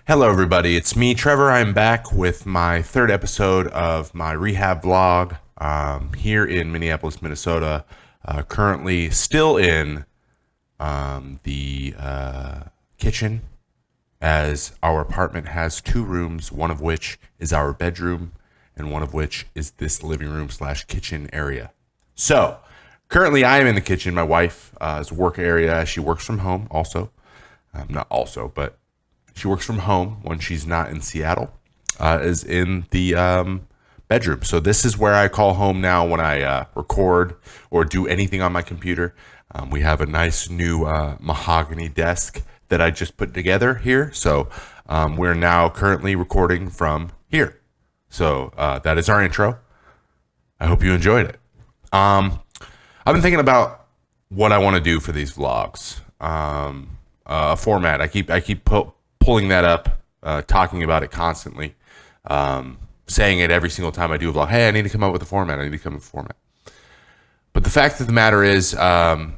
Hello, everybody. It's me, Trevor. I'm back with my third episode of my rehab vlog here in Minneapolis, Minnesota. Currently still in the kitchen, as our apartment has two rooms, one of which is our bedroom and one of which is this living room slash kitchen area. So currently I am in the kitchen. My wife is work area. She works from home also. Not also, but she works from home when she's not in Seattle, is in the bedroom. So this is where I call home now when I record or do anything on my computer. We have a nice new mahogany desk that I just put together here. So we're now currently recording from here. So that is our intro. I hope you enjoyed it. I've been thinking about what I want to do for these vlogs. A format. I keep pulling that up, talking about it constantly, saying it every single time I do a vlog. Hey, I need to come up with a format. I need to come up with a format. But the fact of the matter is, if I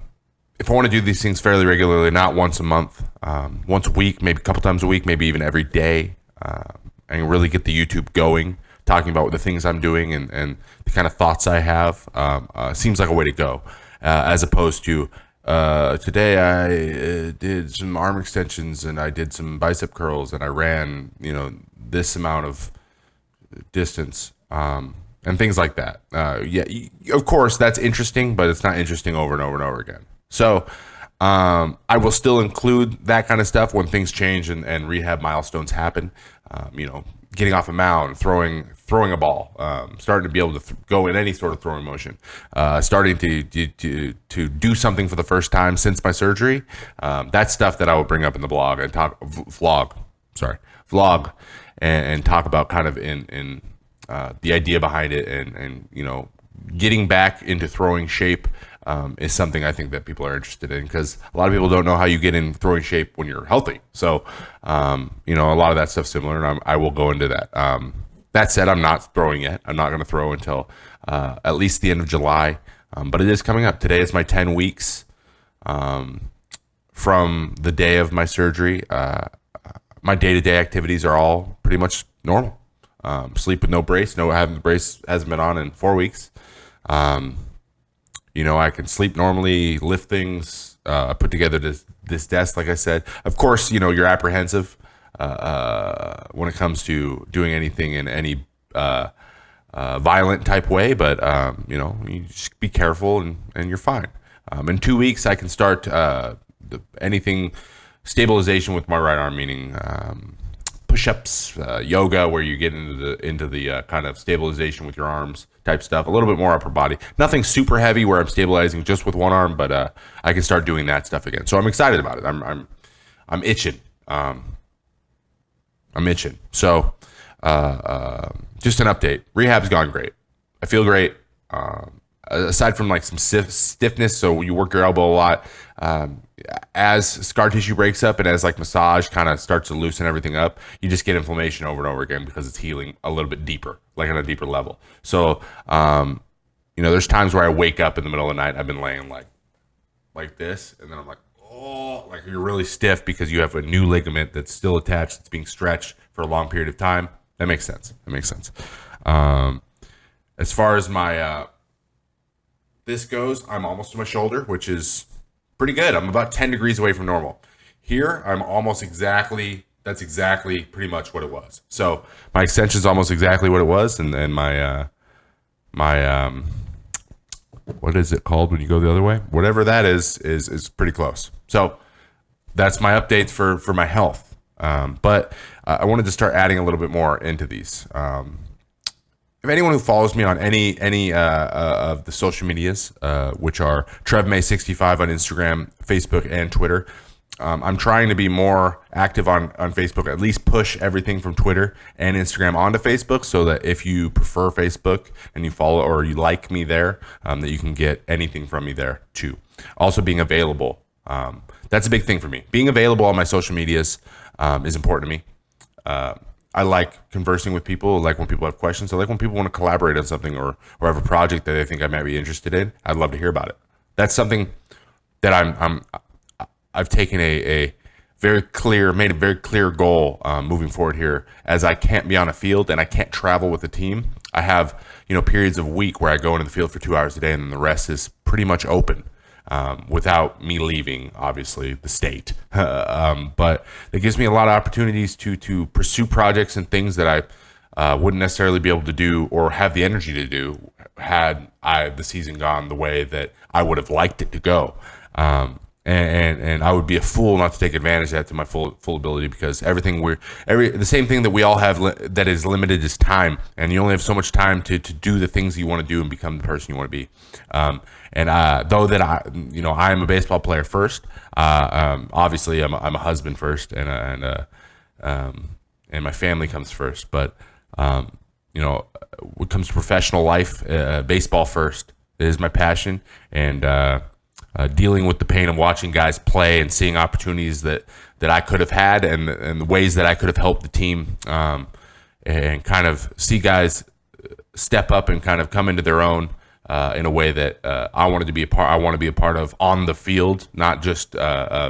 want to do these things fairly regularly, not once a month, once a week, maybe a couple times a week, maybe even every day, and really get the YouTube going, talking about the things I'm doing and the kind of thoughts I have, seems like a way to go, as opposed to today I did some arm extensions and I did some bicep curls and I ran, this amount of distance, and things like that. Of course that's interesting, but it's not interesting over and over and over again. So I will still include that kind of stuff when things change and rehab milestones happen. Getting off a mound, throwing a ball, starting to be able to go in any sort of throwing motion, starting to do something for the first time since my surgery. That's stuff that I will bring up in the vlog and talk about kind of in the idea behind it and getting back into throwing shape. Is something I think that people are interested in, because a lot of people don't know how you get in throwing shape when you're healthy. So, a lot of that stuff's similar, and I will go into that. That said, I'm not throwing yet. I'm not going to throw until at least the end of July, but it is coming up. Today is my 10 weeks from the day of my surgery. My day-to-day activities are all pretty much normal. Sleep with no brace. No, having the brace hasn't been on in 4 weeks. I can sleep normally, lift things, put together this desk, like I said. Of course, you're apprehensive when it comes to doing anything in any violent type way, but, you just be careful and you're fine. In 2 weeks, I can start anything stabilization with my right arm, meaning push-ups, yoga, where you get into the kind of stabilization with your arms type stuff, a little bit more upper body. Nothing super heavy where I'm stabilizing just with one arm, but I can start doing that stuff again. So I'm excited about it. I'm itching. I'm itching. So just an update. Rehab's gone great. I feel great. Aside from like some stiffness, so you work your elbow a lot. As scar tissue breaks up and as like massage kind of starts to loosen everything up, you just get inflammation over and over again because it's healing a little bit deeper, like on a deeper level. So, there's times where I wake up in the middle of the night. I've been laying like this, and then I'm like, oh, like you're really stiff because you have a new ligament that's still attached, that's being stretched for a long period of time. That makes sense. As far as my this goes, I'm almost to my shoulder, which is pretty good. I'm about 10 degrees away from normal. Here, I'm almost exactly, that's exactly pretty much what it was. So my extension is almost exactly what it was. And then my what is it called when you go the other way? Whatever that is pretty close. So that's my updates for my health. But I wanted to start adding a little bit more into these. If anyone who follows me on any of the social medias, which are TrevMay65 on Instagram, Facebook, and Twitter, I'm trying to be more active on Facebook, at least push everything from Twitter and Instagram onto Facebook, so that if you prefer Facebook and you follow or you like me there, that you can get anything from me there too. Also being available. That's a big thing for me. Being available on my social medias is important to me. I like conversing with people. I like when people have questions. I like when people want to collaborate on something or have a project that they think I might be interested in. I'd love to hear about it. That's something that I've taken a made a very clear goal moving forward here. As I can't be on a field and I can't travel with the team, I have periods of a week where I go into the field for 2 hours a day, and then the rest is pretty much open. Without me leaving, obviously, the state. But it gives me a lot of opportunities to pursue projects and things that I wouldn't necessarily be able to do or have the energy to do had the season gone the way that I would have liked it to go. And I would be a fool not to take advantage of that to my full ability, because the same thing that we all have that is limited is time, and you only have so much time to do the things you want to do and become the person you want to be. Though that I am a baseball player first, obviously I'm a husband first, and my family comes first. But when it comes to professional life, baseball first is my passion, and dealing with the pain of watching guys play and seeing opportunities that I could have had, and the ways that I could have helped the team, and kind of see guys step up and kind of come into their own in a way that I want to be a part of on the field, not just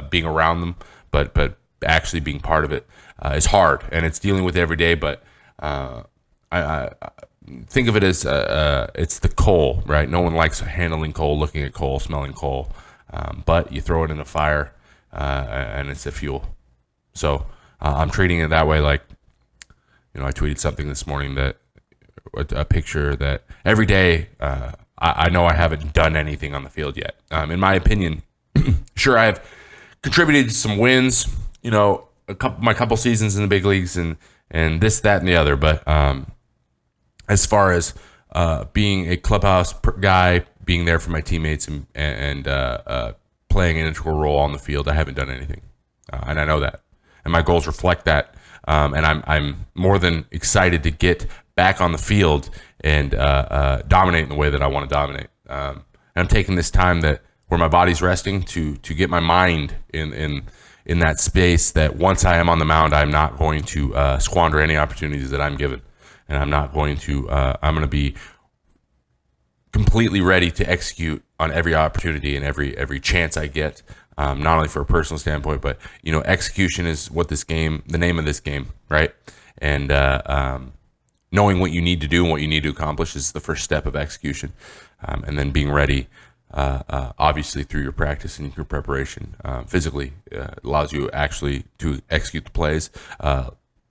being around them, but actually being part of it. Is hard, and it's dealing with it every day. But I think of it as it's the coal, right? No one likes handling coal, looking at coal, smelling coal, but you throw it in a fire, and it's a fuel. So I'm treating it that way. Like, I tweeted something this morning, that a picture that every day I know I haven't done anything on the field yet. In my opinion, sure, I've contributed to some wins, my couple seasons in the big leagues, and this, that, and the other, but as far as being a clubhouse guy, being there for my teammates, and playing an integral role on the field, I haven't done anything, and I know that, and my goals reflect that, and I'm more than excited to get back on the field and dominate in the way that I want to dominate. And I'm taking this time where my body's resting to get my mind in that space, that once I am on the mound, I'm not going to squander any opportunities that I'm given. And I'm not going to, I'm going to be completely ready to execute on every opportunity and every chance I get, not only for a personal standpoint, but, execution is what the name of this game, right? And knowing what you need to do and what you need to accomplish is the first step of execution. And then being ready, obviously through your practice and your preparation, physically, allows you actually to execute the plays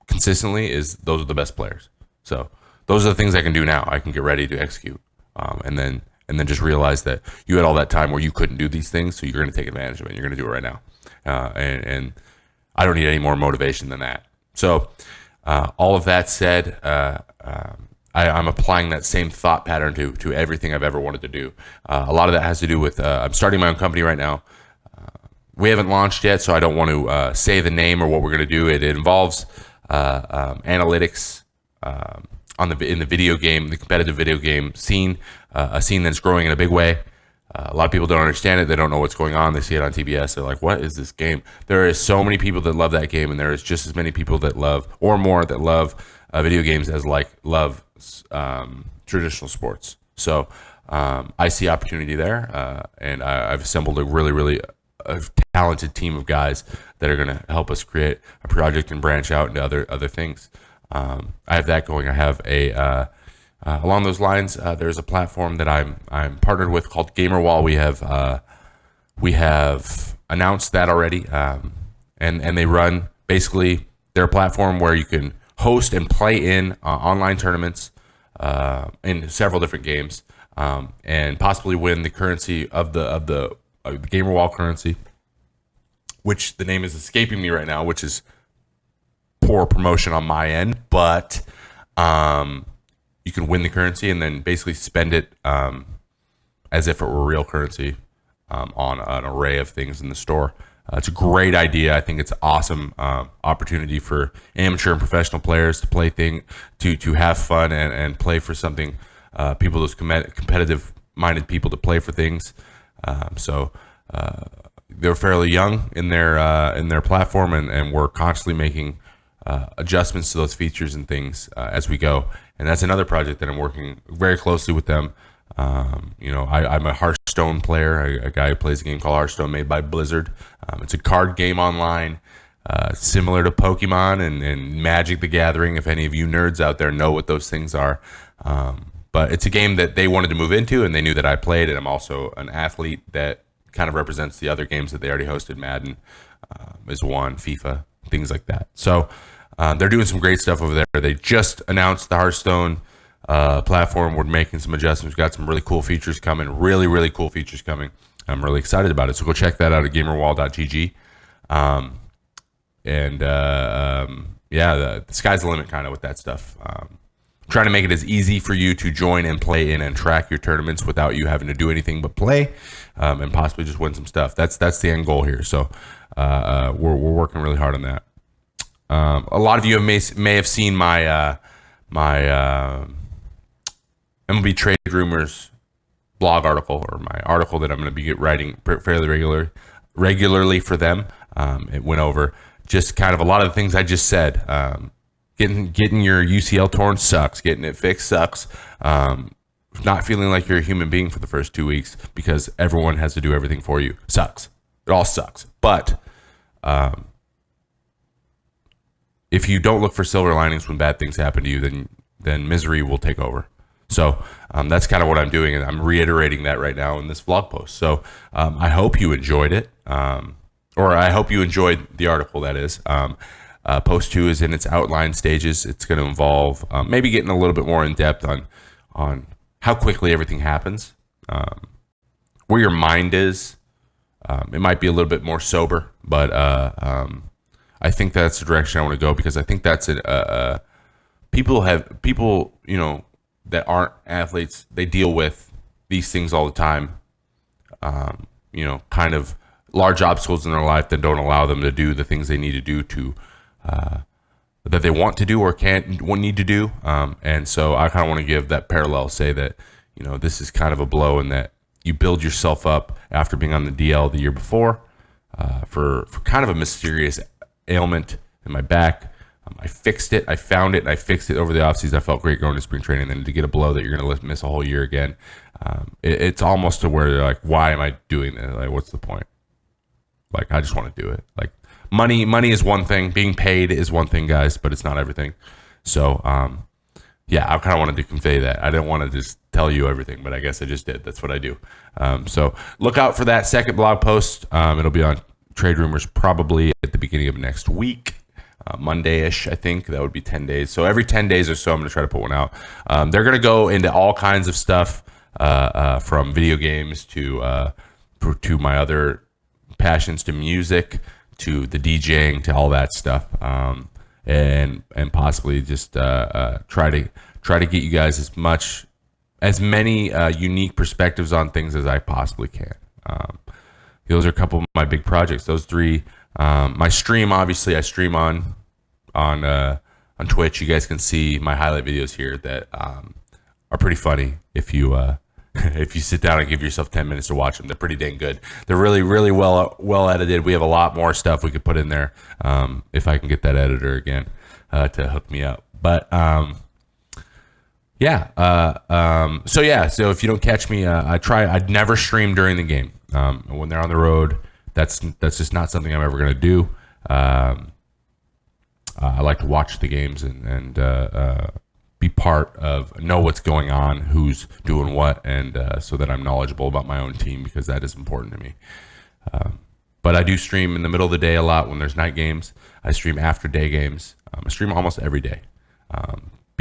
consistently. Those are the best players. So those are the things I can do now. I can get ready to execute, and then just realize that you had all that time where you couldn't do these things, so you're going to take advantage of it. And you're going to do it right now, and I don't need any more motivation than that. So all of that said, I'm applying that same thought pattern to everything I've ever wanted to do. A lot of that has to do with I'm starting my own company right now. We haven't launched yet, so I don't want to say the name or what we're going to do. It involves analytics in the video game, the competitive video game scene, a scene that's growing in a big way. A lot of people don't understand it. They don't know what's going on. They see it on TBS. They're like, what is this game? There is so many people that love that game, and there is just as many people that love, or more, that love video games as love traditional sports. So I see opportunity there, and I've assembled a really, really talented team of guys that are going to help us create a project and branch out into other things. I have that going. I have along those lines. There's a platform that I'm partnered with called GamerWall. We have announced that already, and they run, basically, they're a platform where you can host and play in online tournaments in several different games, and possibly win the currency of the GamerWall currency, which the name is escaping me right now, which is poor promotion on my end, but you can win the currency and then basically spend it as if it were real currency on an array of things in the store. It's a great idea. I think it's an awesome opportunity for amateur and professional players to play to have fun and play for something. People, those competitive-minded people, to play for things. So they're fairly young in their platform, and we're constantly making adjustments to those features and things as we go. And that's another project that I'm working very closely with them. I'm a Hearthstone player, a guy who plays a game called Hearthstone, made by Blizzard. It's a card game online. similar to Pokemon and Magic the Gathering, if any of you nerds out there know what those things are. But it's a game that they wanted to move into, and they knew that I played, and I'm also an athlete that kind of represents the other games that they already hosted. Madden is one, FIFA, things like that. So they're doing some great stuff over there. They just announced the Hearthstone platform. We're making some adjustments. We've got some really cool features coming, really cool features coming. I'm really excited about it. So go check that out at gamerwall.gg. The sky's the limit kind of with that stuff. Trying to make it as easy for you to join and play in and track your tournaments without you having to do anything but play, and possibly just win some stuff. That's the end goal here. So we're working really hard on that. A lot of you may have seen my MLB Trade Rumors blog article, or my article that I'm going to be writing fairly regularly for them. It went over just kind of a lot of the things I just said. Getting your UCL torn sucks. Getting it fixed sucks. Not feeling like you're a human being for the first 2 weeks because everyone has to do everything for you sucks. It all sucks. But if you don't look for silver linings when bad things happen to you, then misery will take over. So that's kind of what I'm doing, and I'm reiterating that right now in this vlog post. So I hope you enjoyed it, or I hope you enjoyed the article, that is. Post 2 is in its outline stages. It's going to involve maybe getting a little bit more in depth on how quickly everything happens, where your mind is. It might be a little bit more sober, but I think that's the direction I want to go, because I think that's people that aren't athletes, they deal with these things all the time. Kind of large obstacles in their life that don't allow them to do the things they need to do that they want to do or need to do. And so I kind of want to give that parallel, say that, this is kind of a blow, and that you build yourself up after being on the DL the year before for kind of a mysterious ailment in my back. I fixed it. I found it, and I fixed it over the offseason. I felt great going to spring training. And then to get a blow that you're going to miss a whole year again, it's almost to where you're like, why am I doing this? Like, what's the point? Like, I just want to do it. Like, money is one thing. Being paid is one thing, guys, but it's not everything. So, I kind of wanted to convey that. I didn't want to just tell you everything, but I guess I just did. That's what I do. So look out for that second blog post. It'll be on Trade Rumors probably at the beginning of next week. Monday-ish, I think. That would be 10 days. So every 10 days or so, I'm going to try to put one out. They're going to go into all kinds of stuff, from video games to my other passions, to music, to the DJing, to all that stuff, and possibly just try to get you guys as many unique perspectives on things as I possibly can. Those are a couple of my big projects. Those three. My stream, obviously, I stream on Twitch. You guys can see my highlight videos here that are pretty funny if you if you sit down and give yourself 10 minutes to watch them. They're pretty dang good. They're really well edited. We have a lot more stuff we could put in there if I can get that editor again to hook me up. But so if you don't catch me, I'd never stream during the game. When they're on the road, that's just not something I'm ever going to do. I like to watch the games and be part of, know what's going on, who's doing what, and so that I'm knowledgeable about my own team, because that is important to me. But I do stream in the middle of the day a lot when there's night games. I stream after day games. I stream almost every day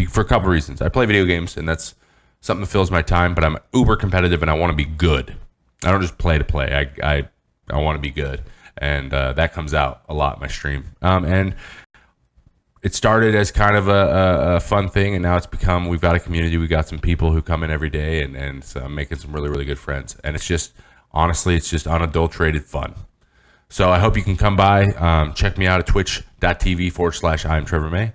for a couple of reasons. I play video games, and that's something that fills my time, but I'm uber competitive, and I want to be good. I don't just play to play. I want to be good, and that comes out a lot in my stream. And it started as kind of a fun thing, and now it's become, we've got a community. We've got some people who come in every day, and so I'm making some really good friends. And it's just, honestly, it's just unadulterated fun. So I hope you can come by. Check me out at twitch.tv/I am Trevor May.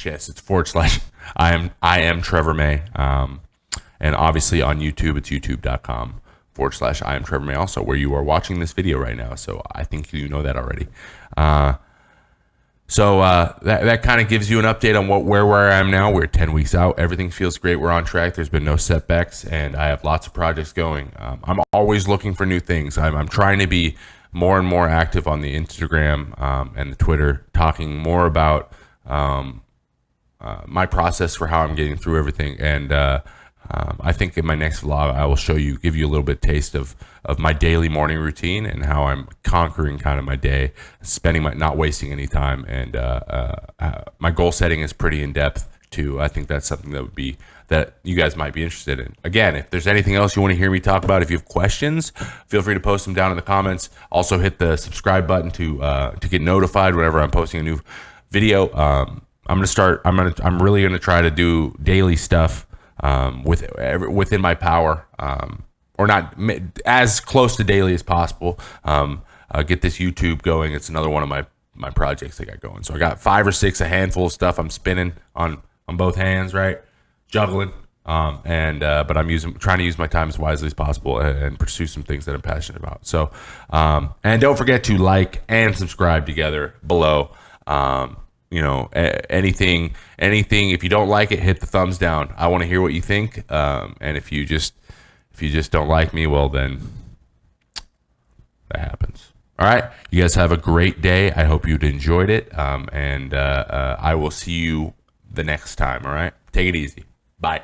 Yes, it's / I am Trevor May. And obviously on YouTube, it's youtube.com / I am Trevor May, also where you are watching this video right now. So I think you know that already. So that kind of gives you an update on where I am now. We're 10 weeks out. Everything feels great. We're on track. There's been no setbacks, and I have lots of projects going. I'm always looking for new things. I'm trying to be more and more active on the Instagram and the Twitter, talking more about my process for how I'm getting through everything. And I think in my next vlog, I will give you a little bit taste of my daily morning routine and how I'm conquering kind of my day, not wasting any time. And my goal setting is pretty in depth too. I think that's something that you guys might be interested in. Again, if there's anything else you want to hear me talk about, if you have questions, feel free to post them down in the comments. Also hit the subscribe button to get notified whenever I'm posting a new video. I'm really gonna try to do daily stuff within my power, or not as close to daily as possible. Get this YouTube going. It's another one of my projects I got going. So I got 5 or 6, a handful of stuff I'm spinning on both hands, right, juggling. But I'm trying to use my time as wisely as possible and pursue some things that I'm passionate about. So, and don't forget to like and subscribe together below. Anything, if you don't like it, hit the thumbs down. I want to hear what you think. And if you just don't like me, well, then that happens. All right. You guys have a great day. I hope you'd enjoyed it. And I will see you the next time. All right. Take it easy. Bye.